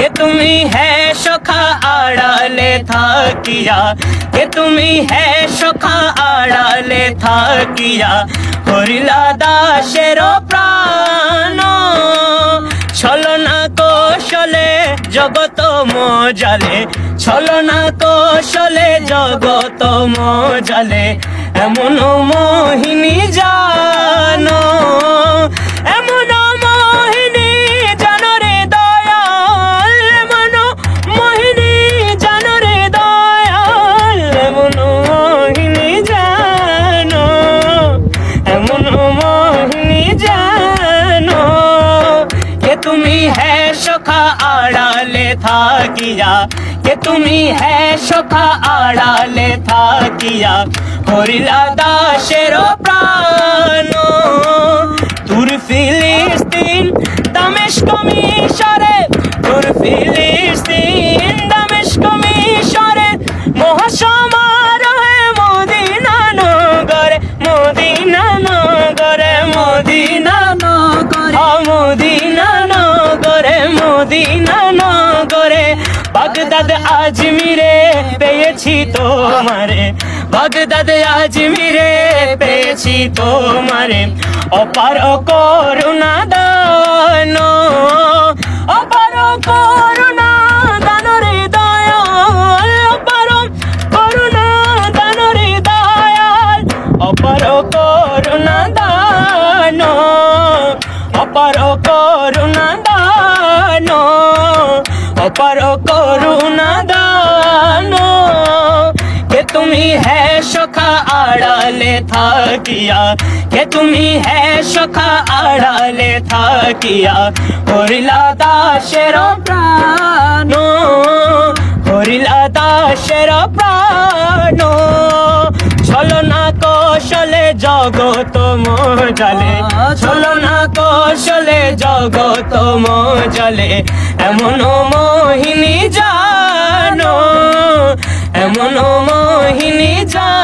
কে তুমি হে সখা আড়ালে থাকিয়া, কে তুমি হে সখা আড়ালে থাকিয়া করিলা দাসের প্রাণ। ছলনা কৌশলে জগত মজালে, ছলনা কৌশলে জগত মজালে এমন মোহিনী জানো, এমন মোহিনী জানো রে দয়াল, এমন মোহিনী জানো রে দয়াল, এমন মোহিনী জানো, এমন মোহিনী জানো। কে তুমি হে সখা আড়ালে থাকিয়া, কে তুমি হে সখা আড়ালে থাকিয়া করিলা দাসের প্রাণ। তুর ফিলিস্তিন দামেস্ক মিশরে, তুর ফিলিস্তিন দামেস্ক মিশরে মহাসমারোহে মদিনা নগরে, মদিনা নগরে, মদিনা নগরে, মদিনা নগরে, মদিনা নগরে। বাগদাদ আজমিরে পেয়েছি তোমারে, বাগদাদ আজমিরে পেয়েছি তোমারে অপার করুণা দান, অপার করুণা দান রে দয়াল, অপার করুণা দান রে দয়াল, অপার করুণা দান, অপার করুণা দান, অপার করুণা দান। কে তুমি হে সখা আড়ালে থাকিয়া, কে তুমি হে সখা আড়ালে থাকিয়া করিলা দাসের প্রাণ, করিলা দাসের প্রাণ। ছলনা কৌশলে জগত মজালে, ছলনা কৌশলে জগত মজালে এমন মোহিনী জানো, এমন মোহিনী জানো।